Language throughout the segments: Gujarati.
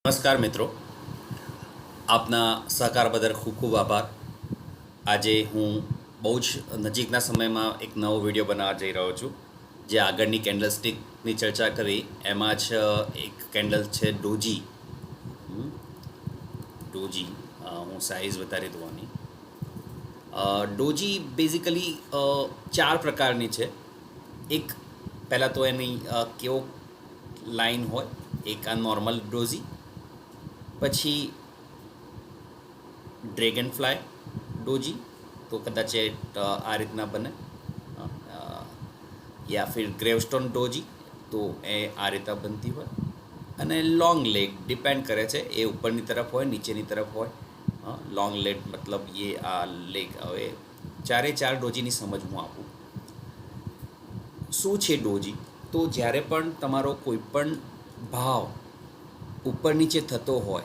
નમસ્કાર મિત્રો, આપના સહકાર બદલ ખૂબ ખૂબ આભાર. આજે હું બહુ જ નજીકના સમયમાં એક નવો વિડીયો બનાવવા જઈ રહ્યો છું. જે આગળની કેન્ડલ સ્ટિકની ચર્ચા કરી એમાં જ એક કેન્ડલ છે ડોજી. ડોજી હું સાઇઝ વધારી દઉં આની. ડોજી બેઝિકલી ચાર પ્રકારની છે. એક પહેલાં તો એની કેવો લાઈન હોય, એક આ નોર્મલ ડોઝી, પછી ડ્રેગન ફ્લાય ડોજી, તો કદાચ એ આ રીતના બને, યા ફિર ગ્રેવસ્ટોન ડોજી, તો એ આ રીતના બનતી હોય. અને લોંગ લેગ ડિપેન્ડ કરે છે, એ ઉપરની તરફ હોય નીચેની તરફ હોય. લોંગ લેગ મતલબ એ આ લેગ. હવે ચારે ચાર ડોજીની સમજ હું આપું. શું છે ડોજી? તો જ્યારે પણ તમારો કોઈ પણ ભાવ ઉપર નીચે થતો હોય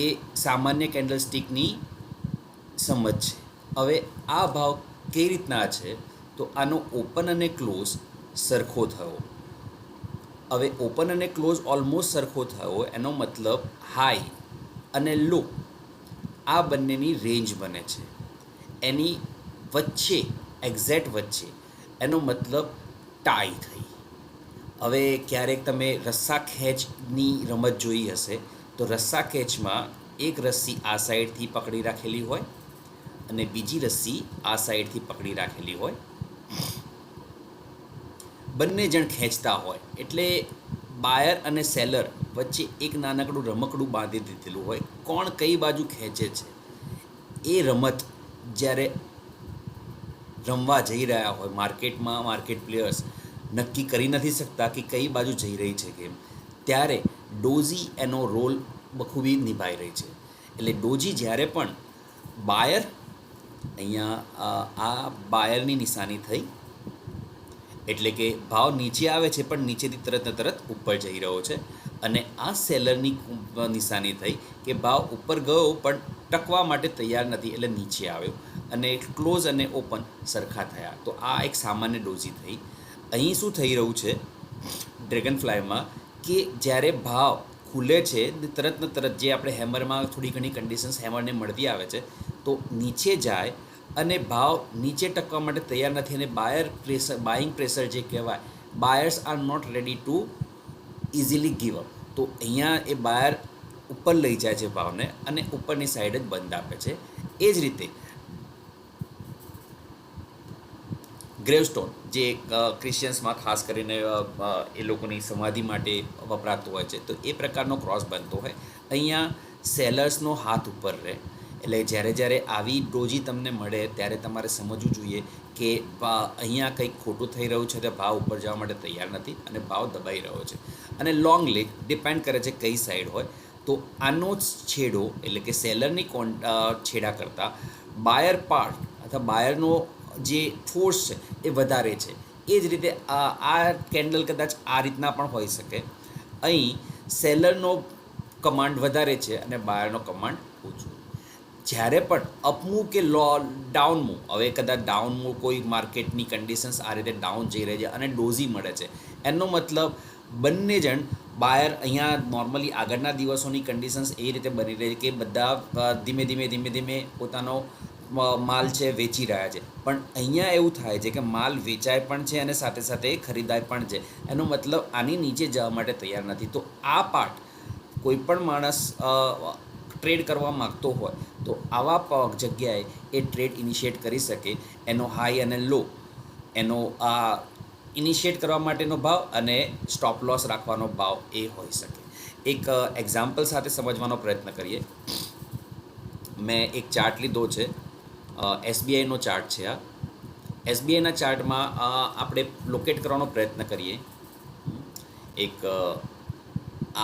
એ સામાન્ય કેન્ડલ સ્ટિકની સમજ છે. હવે આ ભાવ કઈ રીતના છે? તો આનો ઓપન અને ક્લોઝ સરખો થયો. હવે ઓપન અને ક્લોઝ ઓલમોસ્ટ સરખો થયો એનો મતલબ હાઈ અને લો આ બંનેની રેન્જ બને છે. એની વચ્ચે, એક્ઝેક્ટ વચ્ચે, એનો મતલબ ટાઈ થઈ. હવે ક્યારેક તમે રસ્સા ખેંચની રમત જોઈ હશે, તો રસ્સા ખેંચમાં એક રસ્સી આ સાઈડથી પકડી રાખેલી હોય અને બીજી રસ્સી આ સાઈડથી પકડી રાખેલી હોય. બંને જણ ખેંચતા હોય એટલે બાયર અને સેલર વચ્ચે એક નાનકડું રમકડું બાંધી દીધેલું હોય. કોણ કઈ બાજુ ખેંચે છે એ રમત જ્યારે રમવા જઈ રહ્યા હોય માર્કેટમાં, માર્કેટ પ્લેયર્સ નક્કી કરી નથી શકતા કે કઈ બાજુ જઈ રહી છે ગેમ, ત્યારે ડોઝી એનો રોલ બખૂબી નિભાઈ રહી છે. એટલે ડોજી જ્યારે પણ બાયર, અહીંયા આ બાયરની નિશાની થઈ, એટલે કે ભાવ નીચે આવે છે પણ નીચેથી તરત ને તરત ઉપર જઈ રહ્યો છે. અને આ સેલરની નિશાની થઈ કે ભાવ ઉપર ગયો પણ ટકવા માટે તૈયાર નથી, એટલે નીચે આવ્યો અને ક્લોઝ અને ઓપન સરખા થયા. તો આ એક સામાન્ય ડોઝી થઈ. અહીં શું થઈ રહ્યું છે ડ્રેગન ફ્લાયમાં, કે જ્યારે ભાવ ખુલે છે તરત ને તરત, જે આપણે હેમરમાં થોડી ઘણી કન્ડિશન્સ હેમરને મળતી આવે છે, તો નીચે જાય અને ભાવ નીચે ટકવા માટે તૈયાર નથી. અને બાઇંગ પ્રેશર જે કહેવાય, buyers are not ready to easily give up. તો અહીંયા એ બાયર ઉપર લઈ જાય છે ભાવને અને ઉપરની સાઈડ જ બંધ આપે છે. એ જ રીતે ગ્રેવસ્ટોન, જે ક્રિશ્ચિયન્સમાં ખાસ કરીને એ લોકોની સમાધિ માટે વપરાતું હોય છે, તો એ પ્રકારનો ક્રોસ બનતો હોય. અહીંયા સેલર્સનો હાથ ઉપર રહે. એટલે જ્યારે જ્યારે આવી ડોજી તમને મળે ત્યારે તમારે સમજવું જોઈએ કે અહીંયા કંઈક ખોટું થઈ રહ્યું છે, તો ભાવ ઉપર જવા માટે તૈયાર નથી અને ભાવ દબાઈ રહ્યો છે. અને લોંગ લેગ ડિપેન્ડ કરે છે કઈ સાઈડ હોય. તો આનો છેડો, એટલે કે સેલરની છેડા કરતાં બાયર પાર્ટ અથવા બાયરનો જે ફોર્સ છે એ વધારે છે. એ જ રીતે આ કેન્ડલ કદાચ આ રીતના પણ હોઈ શકે. અહીં સેલરનો કમાન્ડ વધારે છે અને બાયરનો કમાન્ડ ઓછો. જ્યારે પણ અપમૂવ કે ડાઉન મૂવ, હવે કદાચ ડાઉન મૂવ કોઈ માર્કેટની કન્ડિશન્સ આ રીતે ડાઉન જઈ રહી છે અને ડોઝી મળે છે, એનો મતલબ બંને જણ બાયર, અહીંયા નોર્મલી આગળના દિવસોની કન્ડિશન્સ એ રીતે બની રહી છે કે બધા ધીમે ધીમે પોતાનો માલ છે વેચી રહ્યા છે. પણ અહીંયા એવું થાય છે કે માલ વેચાય પણ છે અને સાથે સાથે ખરીદાય પણ છે. એનો મતલબ આની નીચે જવા માટે તૈયાર નથી. તો આ પાર્ટ કોઈ પણ માણસ ટ્રેડ કરવા માગતો હોય તો આવા જગ્યાએ એ ટ્રેડ ઇનિશિએટ કરી શકે. એનો હાઈ અને લો, એનો આ ઇનિશિએટ કરવા માટેનો ભાવ અને સ્ટોપ લોસ રાખવાનો ભાવ એ હોઈ શકે. એક એક્ઝામ્પલ સાથે સમજવાનો પ્રયત્ન કરીએ. મેં એક ચાર્ટ લીધો છે, એસબીઆઈનો ચાર્ટ છે. આ એસબીઆઈના ચાર્ટમાં આપણે લોકેટ કરવાનો પ્રયત્ન કરીએ. એક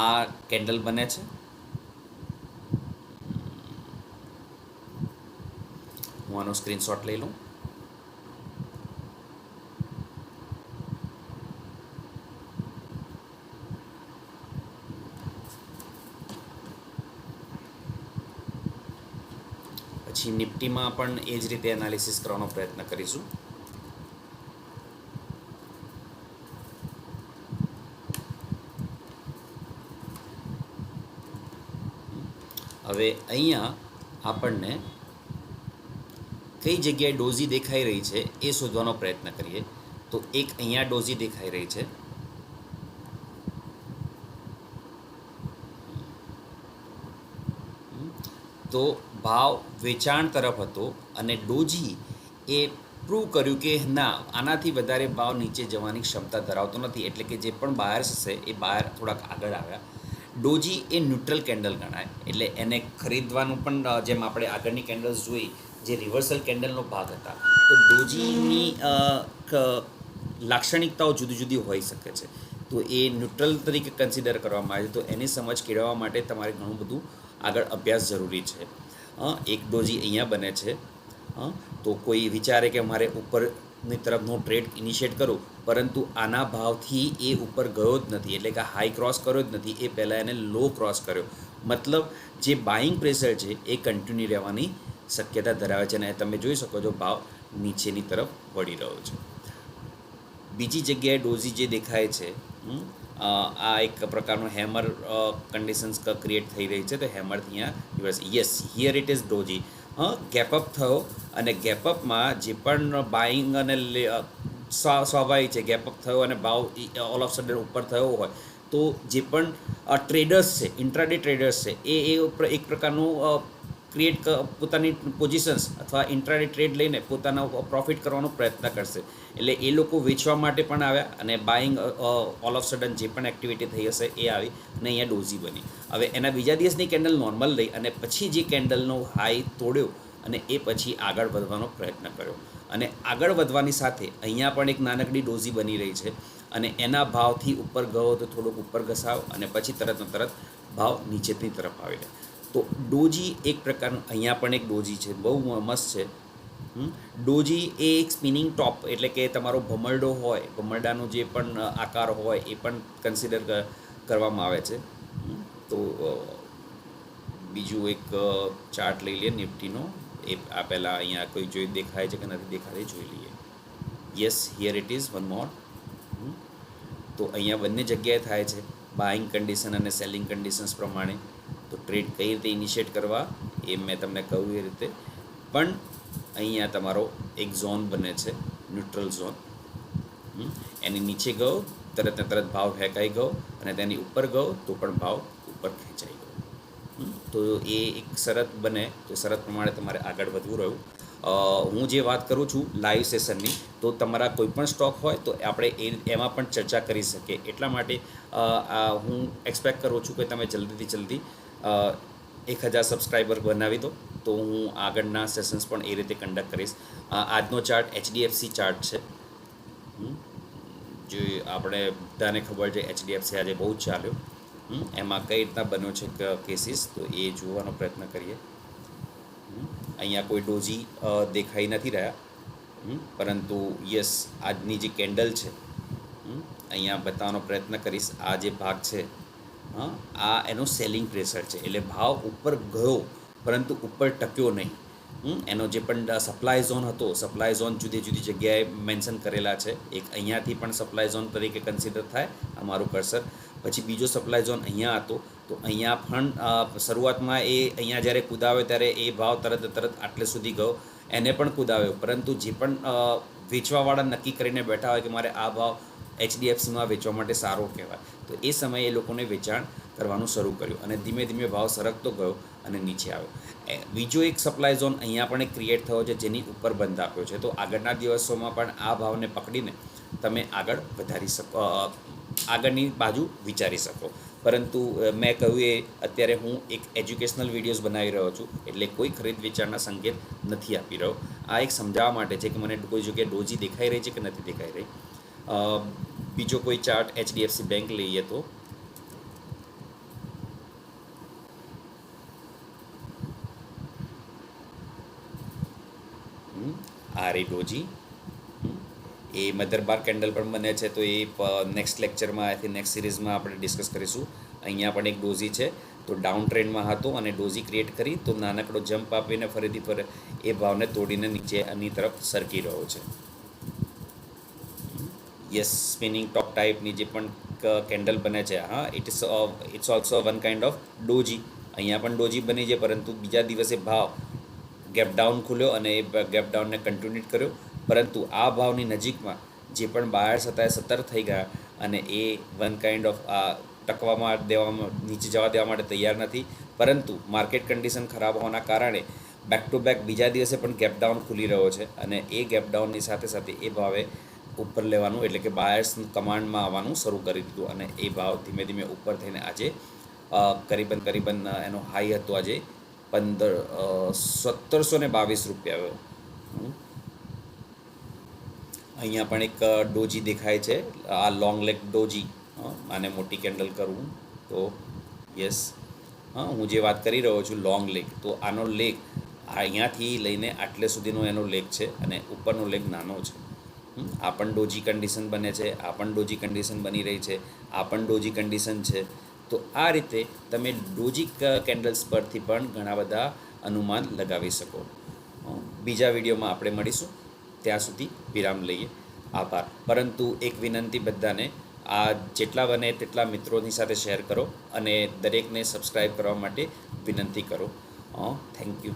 આ કેન્ડલ બને છે. હું આનો સ્ક્રીનશોટ લઈ લઉં. પછી નિફ્ટીમાં પણ એ જ રીતે એનાલિસિસ કરવાનો પ્રયત્ન કરીશું. હવે અહીંયા આપણને કઈ જગ્યાએ ડોઝી દેખાઈ રહી છે એ શોધવાનો પ્રયત્ન કરીએ. તો એક અહીંયા ડોઝી દેખાઈ રહી છે. તો ભાવ વેચાણ તરફ હતો અને ડોજી એ પ્રૂવ કર્યું કે ના, આનાથી વધારે ભાવ નીચે જવાની ક્ષમતા ધરાવતો નથી, એટલે કે જે પણ બાયર્સ હશે એ બાયર થોડાક આગળ આવ્યા. ડોજી એ ન્યુટ્રલ કેન્ડલ ગણાય, એટલે એને ખરીદવાનું પણ, જેમ આપણે આગળની કેન્ડલ્સ જોઈ જે રિવર્સલ કેન્ડલનો ભાગ હતા, તો ડોજીની લાક્ષણિકતાઓ જુદી જુદી હોઈ શકે છે. તો એ ન્યુટ્રલ તરીકે કન્સિડર કરવામાં આવે છે. તો એની સમજ કેળવવા માટે તમારે ઘણું બધું આગળ અભ્યાસ જરૂરી છે. એક ડોજી અહીંયા બને છે. તો કોઈ વિચારે કે મારે ઉપરની તરફનો ટ્રેડ ઇનિશિએટ કરું, પરંતુ આના ભાવથી એ ઉપર ગયો જ નથી, એટલે કે હાઈ ક્રોસ કર્યો જ નથી, એ પહેલાં એને લો ક્રોસ કર્યો. મતલબ જે બાઇંગ પ્રેશર છે એ કન્ટિન્યુ રહેવાની શક્યતા ધરાવે છે, અને તમે જોઈ શકો છો ભાવ નીચેની તરફ વળી રહ્યો છે. બીજી જગ્યાએ ડોઝી જે દેખાય છે, આ એક પ્રકારનું હેમર કન્ડિશન્સ ક્રિએટ થઈ રહી છે. તો હેમરથી અહીંયા યસ, હિયર ઇટ ઇઝ ડોઝી. ગેપઅપ થયો, અને ગેપઅપમાં જે પણ બાઇંગ અને સ્વાભાવિક છે, ગેપઅપ થયો અને ભાવ ઓલ ઓફ સડન ઉપર થયો હોય, તો જે પણ ટ્રેડર્સ છે, ઇન્ટ્રાડે ટ્રેડર્સ છે, એ એક પ્રકારનું પોતાની પોઝિશન્સ અથવા ઇન્ટ્રાડે ટ્રેડ લઈને પોતાનો પ્રોફિટ કરવાનો પ્રયત્ન કરશે. એટલે એ લોકો વેચવા માટે પણ આવ્યા, અને બાઇંગ ઓલ ઓફ સડન જે પણ એક્ટિવિટી થઈ હશે એ આવી, અને અહીંયા ડોઝી બની. હવે એના બીજા દિવસની કેન્ડલ નોર્મલ રહી, અને પછી જે કેન્ડલનો હાઈ તોડ્યો અને એ પછી આગળ વધવાનો પ્રયત્ન કર્યો, અને આગળ વધવાની સાથે અહીંયા પણ એક નાનકડી ડોઝી બની રહી છે, અને એના ભાવથી ઉપર ગયો તો થોડોક ઉપર ઘસાવ, અને પછી તરત ભાવ નીચેની તરફ આવી જાય. તો ડોજી એક પ્રકારનું, અહીંયા પણ એક ડોજી છે, બહુ મસ્ત છે. ડોજી એ એક સ્પિનિંગ ટોપ, એટલે કે તમારો ભમરડો હોય, ભમરડાનો જે પણ આકાર હોય એ પણ કન્સિડર કરવામાં આવે છે. તો બીજું એક ચાર્ટ લઈ લઈએ નિફ્ટીનો. એ આ પહેલાં અહીંયા કોઈ જોઈ દેખાય છે કે નથી દેખાતી, જોઈ લઈએ. Yes, here it is one more. તો અહીંયા બંને જગ્યાએ થાય છે, બાઇંગ કન્ડિશન અને સેલિંગ કન્ડિશન્સ પ્રમાણે. તો ટ્રેડ કઈ રીતે ઇનિશિએટ કરવા એ મેં તમને કહ્યું એ રીતે. પણ અહીંયા તમારો એક ઝોન બને છે, ન્યુટ્રલ ઝોન. એની નીચે ગયો તરત ભાવ ફેંકાઈ ગયો, અને તેની ઉપર ગયો તો પણ ભાવ ઉપર ખેંચાઈ ગયો. તો એ એક શરત બને, તો શરત પ્રમાણે તમારે આગળ વધવું રહ્યું. હું જે વાત કરું છું લાઈવ સેશનની, તો તમારા કોઈ પણ સ્ટોક હોય તો આપણે એમાં પણ ચર્ચા કરી શકીએ. એટલા માટે હું એક્સપેક્ટ કરું છું કે તમે જલ્દીથી જલ્દી 1000 સબસ્ક્રાઈબર બનાવી દો, તો હું આગળના સેશન્સ પણ એ રીતે કન્ડક્ટ કરીશ. આજનો ચાર્ટ HDFC ચાર્ટ છે. જે આપણે બધાને ખબર છે, HDFC આજે બહુ જ ચાલ્યો. એમાં કઈ રીતના બન્યો છે કેસીસ, તો એ જોવાનો પ્રયત્ન કરીએ. અહીંયા કોઈ ડોઝી દેખાઈ નથી રહ્યા, પરંતુ યસ, આજની જે કેન્ડલ છે અહીંયા બતાવવાનો પ્રયત્ન કરીશ. આ જે ભાગ છે, આ એનો સેલિંગ પ્રેશર છે, એટલે ભાવ ઉપર ગયો પરંતુ ઉપર ટક્યો નહીં. એનો જે પણ સપ્લાય ઝોન હતો, સપ્લાય ઝોન જુદી જુદી જગ્યાએ મેન્શન કરેલા છે. એક અહીંયાથી પણ સપ્લાય ઝોન તરીકે કન્સિડર થાય, અમારું કર્સર. પછી બીજો સપ્લાય ઝોન અહીંયા હતો, તો અહીંયા પણ શરૂઆતમાં એ અહીંયા જ્યારે કૂદાવ્યો ત્યારે એ ભાવ તરત આટલે સુધી ગયો, એને પણ કૂદાવ્યો, પરંતુ જે પણ વેચવાવાળા નક્કી કરીને બેઠા હોય કે મારે આ ભાવ HDFCમાં વેચવા માટે સારો કહેવાય, તો એ સમયે એ લોકોને વેચાણ કરવાનું શરૂ કર્યું, અને ધીમે ધીમે ભાવ સરકતો ગયો અને નીચે આવ્યો. બીજો એક સપ્લાય ઝોન અહીંયા પણ એક ક્રિએટ થયો છે, જેની ઉપર બંધ આપ્યો છે. તો આગળના દિવસોમાં પણ આ ભાવને પકડીને તમે આગળ વધારી શકો, આગળની બાજુ વિચારી શકો. પરંતુ મેં કહ્યું એ અત્યારે હું એક એજ્યુકેશનલ વિડીયોઝ બનાવી રહ્યો છું, એટલે કોઈ ખરીદ વેચાણના સંકેત નથી આપી રહ્યો. આ એક સમજાવવા માટે છે કે મને કોઈ જગ્યાએ ડોજી દેખાઈ રહી છે કે નથી દેખાઈ રહી. બીજો કોઈ ચાર્ટ HDFC બેંક લઈએ તો આ રે ડોજી, એ મધરબાર કેન્ડલ પણ બને છે. તો એ નેક્સ્ટ લેક્ચરમાં, આથી નેક્સ્ટ સિરીઝમાં આપણે ડિસ્કસ કરીશું. અહીંયા પણ એક ડોઝી છે, તો ડાઉન ટ્રેન્ડમાં હતો અને ડોઝી ક્રિએટ કરી, તો નાનકડો જમ્પ આપીને ફરીથી એ ભાવને તોડીને નીચેની તરફ સરકી રહ્યો છે. યસ, સ્પિનિંગ ટોપ ટાઈપની જે પણ કેન્ડલ બને છે, it's also one kind of doji. અહીંયા પણ ડોજી બની છે, પરંતુ બીજા દિવસે ભાવ ગેપ ડાઉન ખુલ્યો અને એ ગેપ ડાઉનને કન્ટિન્યુ કર્યો, પરંતુ આ ભાવની નજીકમાં જે પણ બાયર્સ હતા એ સતર્ક થઈ ગયા અને એ વન કાઇન્ડ ઓફ ટકવામાં દેવામાં નીચે જવા દેવા માટે તૈયાર નથી. પરંતુ માર્કેટ કન્ડિશન ખરાબ હોવાના કારણે બેક ટુ બેક બીજા દિવસે પણ ગેપ ડાઉન ખુલી રહ્યો છે અને એ ગેપ ડાઉનની સાથે સાથે એ ભાવે ઉપર લેવાનું, એટલે કે બાયર્સ કમાન્ડમાં આવવાનું શરૂ કરી દીધું અને એ ભાવ ધીમે ધીમે ઉપર થઈને આજે કરીબન એનો હાઈ હતો આજે 1722 રૂપિયા આવ્યો. અહીંયા પણ એક ડોજી દેખાય છે, આ લોંગ લેગ ડોજી. આને મોટી કેન્ડલ કરું તો યસ, હું જે વાત કરી રહ્યો છું લોંગ લેગ, તો આનો લેગ અહીંયાથી લઈને આટલે સુધીનો એનો લેગ છે અને ઉપરનો લેગ નાનો છે. આ પણ ડોજી કન્ડિશન બને છે, આ પણ ડોજી કન્ડિશન બની રહી છે, આ પણ ડોજી કન્ડિશન છે. તો આ રીતે તમે ડોજી કેન્ડલ્સ પરથી પણ ઘણા બધા અનુમાન લગાવી શકો. બીજા વિડીયોમાં આપણે મળીશું, ત્યાં સુધી વિરામ લઈએ. આભાર. પરંતુ એક વિનંતી બધાને, આ જેટલા બને તેટલા મિત્રોની સાથે શેર કરો અને દરેકને સબસ્ક્રાઈબ કરવા માટે વિનંતી કરો. Thank you.